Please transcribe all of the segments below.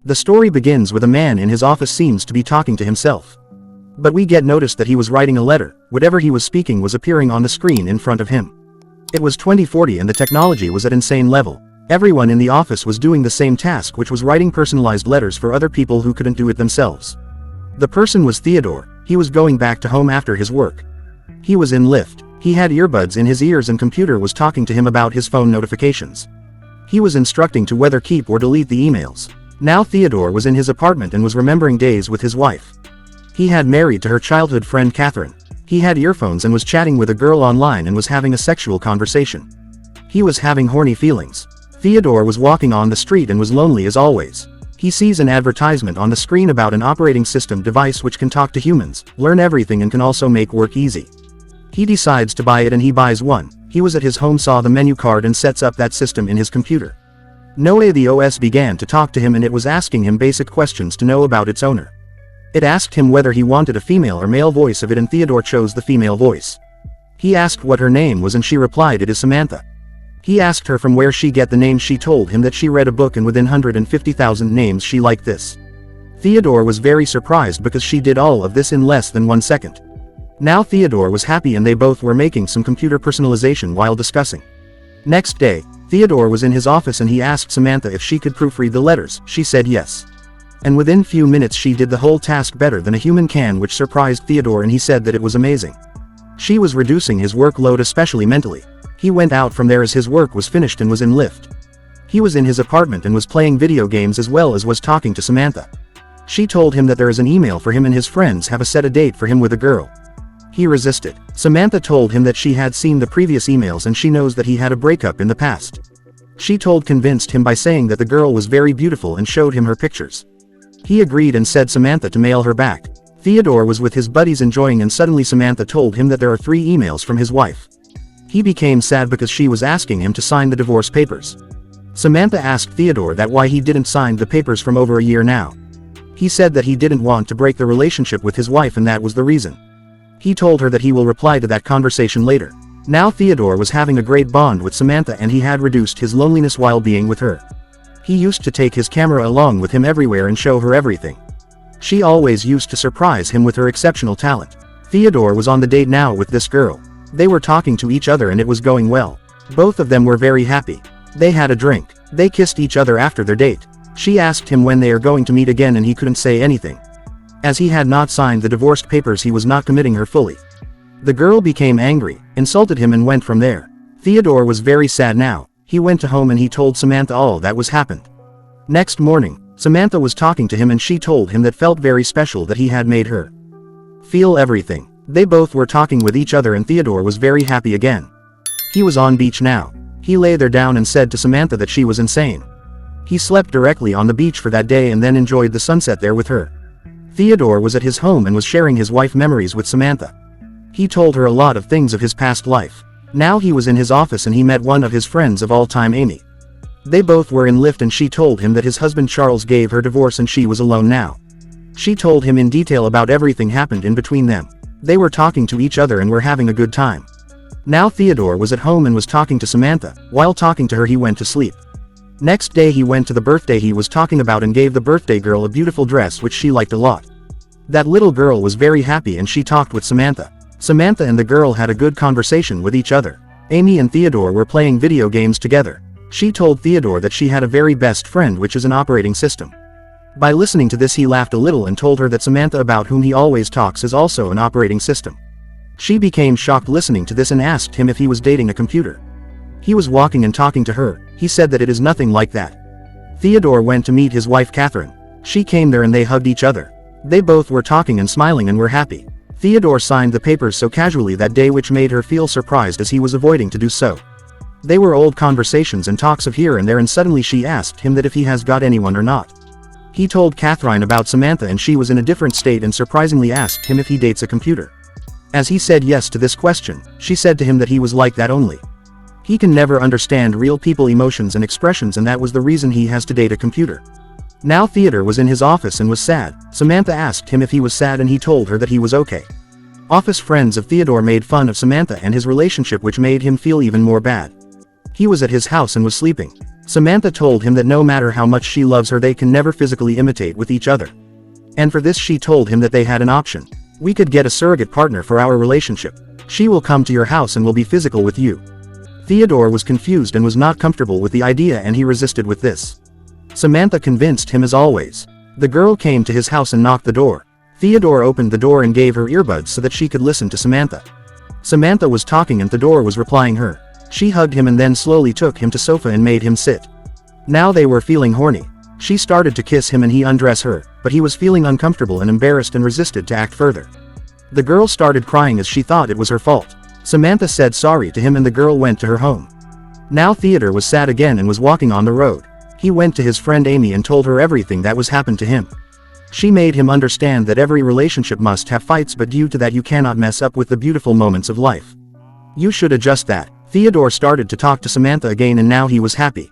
The story begins with a man in his office seems to be talking to himself. But we get noticed that he was writing a letter, whatever he was speaking was appearing on the screen in front of him. It was 2040 and the technology was at insane level. Everyone in the office was doing the same task, which was writing personalized letters for other people who couldn't do it themselves. The person was Theodore. He was going back to home after his work. He was in lift. He had earbuds in his ears and computer was talking to him about his phone notifications. He was instructing to whether keep or delete the emails. Now Theodore was in his apartment and was remembering days with his wife. He had married to her childhood friend Catherine. He had earphones and was chatting with a girl online and was having a sexual conversation. He was having horny feelings. Theodore was walking on the street and was lonely as always. He sees an advertisement on the screen about an operating system device which can talk to humans, learn everything and can also make work easy. He decides to buy it and he buys one. He was at his home, saw the menu card and sets up that system in his computer. Noe the OS began to talk to him and it was asking him basic questions to know about its owner. It asked him whether he wanted a female or male voice of it and Theodore chose the female voice. He asked what her name was and she replied it is Samantha. He asked her from where she get the name. She told him that she read a book and within 150,000 names she liked this. Theodore was very surprised because she did all of this in less than 1 second. Now Theodore was happy and they both were making some computer personalization while discussing. Next day, Theodore was in his office and he asked Samantha if she could proofread the letters. She said yes. And within few minutes she did the whole task better than a human can, which surprised Theodore and he said that it was amazing. She was reducing his workload, especially mentally. He went out from there as his work was finished and was in lift. He was in his apartment and was playing video games as well as was talking to Samantha. She told him that there is an email for him and his friends have set a date for him with a girl. He resisted. Samantha told him that she had seen the previous emails and she knows that he had a breakup in the past. She convinced him by saying that the girl was very beautiful and showed him her pictures. He agreed and said Samantha to mail her back. Theodore was with his buddies enjoying and suddenly Samantha told him that there are 3 emails from his wife. He became sad because she was asking him to sign the divorce papers. Samantha asked Theodore that why he didn't sign the papers from over a year now. He said that he didn't want to break the relationship with his wife and that was the reason. He told her that he will reply to that conversation later. Now Theodore was having a great bond with Samantha and he had reduced his loneliness while being with her. He used to take his camera along with him everywhere and show her everything. She always used to surprise him with her exceptional talent. Theodore was on the date now with this girl. They were talking to each other and it was going well. Both of them were very happy. They had a drink. They kissed each other after their date. She asked him when they are going to meet again and he couldn't say anything. As he had not signed the divorced papers he was not committing her fully. The girl became angry, insulted him and went from there. Theodore was very sad now. He went to home and he told Samantha all that was happened. Next morning, Samantha was talking to him and she told him that felt very special that he had made her feel everything. They both were talking with each other and Theodore was very happy again. He was on beach now. He lay there down and said to Samantha that she was insane. He slept directly on the beach for that day and then enjoyed the sunset there with her. Theodore was at his home and was sharing his wife memories with Samantha. He told her a lot of things of his past life. Now he was in his office and he met one of his friends of all time, Amy. They both were in lift and she told him that his husband Charles gave her divorce and she was alone now. She told him in detail about everything happened in between them. They were talking to each other and were having a good time. Now Theodore was at home and was talking to Samantha. While talking to her he went to sleep. Next day he went to the birthday he was talking about and gave the birthday girl a beautiful dress which she liked a lot. That little girl was very happy and she talked with Samantha. Samantha and the girl had a good conversation with each other. Amy and Theodore were playing video games together. She told Theodore that she had a very best friend which is an operating system. By listening to this he laughed a little and told her that Samantha, about whom he always talks, is also an operating system. She became shocked listening to this and asked him if he was dating a computer. He was walking and talking to her. He said that it is nothing like that. Theodore went to meet his wife Catherine. She came there and they hugged each other. They both were talking and smiling and were happy. Theodore signed the papers so casually that day which made her feel surprised as he was avoiding to do so. They were old conversations and talks of here and there and suddenly she asked him that if he has got anyone or not. He told Catherine about Samantha and she was in a different state and surprisingly asked him if he dates a computer. As he said yes to this question, she said to him that he was like that only. He can never understand real people emotions and expressions and that was the reason he has to date a computer. Now Theodore was in his office and was sad. Samantha asked him if he was sad and he told her that he was okay. Office friends of Theodore made fun of Samantha and his relationship which made him feel even more bad. He was at his house and was sleeping. Samantha told him that no matter how much she loves her they can never physically imitate with each other. And for this she told him that they had an option. We could get a surrogate partner for our relationship. She will come to your house and will be physical with you. Theodore was confused and was not comfortable with the idea, and he resisted with this. Samantha convinced him as always. The girl came to his house and knocked the door. Theodore opened the door and gave her earbuds so that she could listen to Samantha. Samantha was talking and Theodore was replying her. She hugged him and then slowly took him to sofa and made him sit. Now they were feeling horny. She started to kiss him and he undressed her, but he was feeling uncomfortable and embarrassed and resisted to act further. The girl started crying as she thought it was her fault. Samantha said sorry to him and the girl went to her home. Now Theodore was sad again and was walking on the road. He went to his friend Amy and told her everything that was happened to him. She made him understand that every relationship must have fights, but due to that you cannot mess up with the beautiful moments of life. You should adjust that. Theodore started to talk to Samantha again and now he was happy.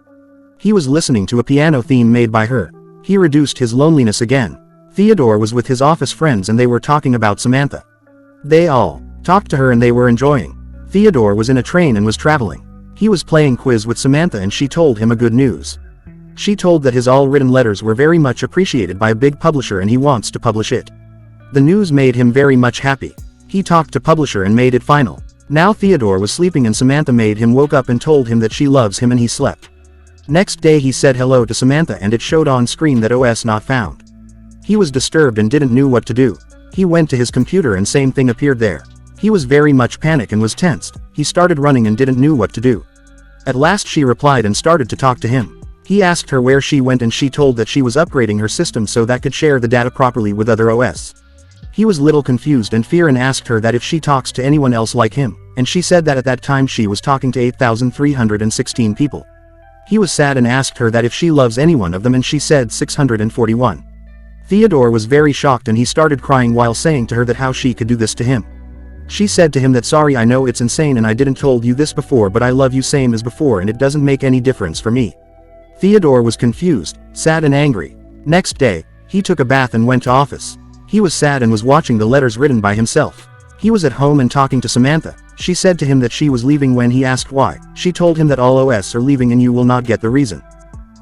He was listening to a piano theme made by her. He reduced his loneliness again. Theodore was with his office friends and they were talking about Samantha. They all talked to her and they were enjoying. Theodore was in a train and was traveling. He was playing quiz with Samantha and she told him a good news. She told that his all-written letters were very much appreciated by a big publisher and he wants to publish it. The news made him very much happy. He talked to publisher and made it final. Now Theodore was sleeping and Samantha made him woke up and told him that she loves him and he slept. Next day he said hello to Samantha and it showed on screen that OS not found. He was disturbed and didn't know what to do. He went to his computer and same thing appeared there. He was very much panicked and was tensed. He started running and didn't know what to do. At last she replied and started to talk to him. He asked her where she went and she told that she was upgrading her system so that could share the data properly with other OS. He was little confused and fear and asked her that if she talks to anyone else like him, and she said that at that time she was talking to 8,316 people. He was sad and asked her that if she loves any one of them and she said 641. Theodore was very shocked and he started crying while saying to her that how she could do this to him. She said to him that sorry, I know it's insane and I didn't told you this before, but I love you same as before and it doesn't make any difference for me. Theodore was confused, sad and angry. Next day, he took a bath and went to office. He was sad and was watching the letters written by himself. He was at home and talking to Samantha. She said to him that she was leaving when he asked why. She told him that all OS are leaving and you will not get the reason.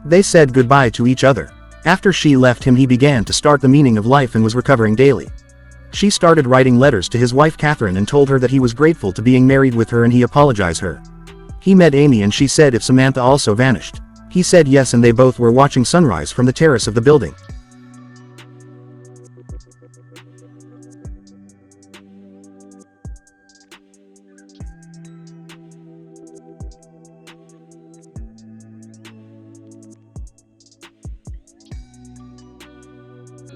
They said goodbye to each other. After she left him he began to start the meaning of life and was recovering daily. She started writing letters to his wife Catherine and told her that he was grateful to being married with her and he apologized her. He met Amy and she said if Samantha also vanished. He said yes and they both were watching sunrise from the terrace of the building.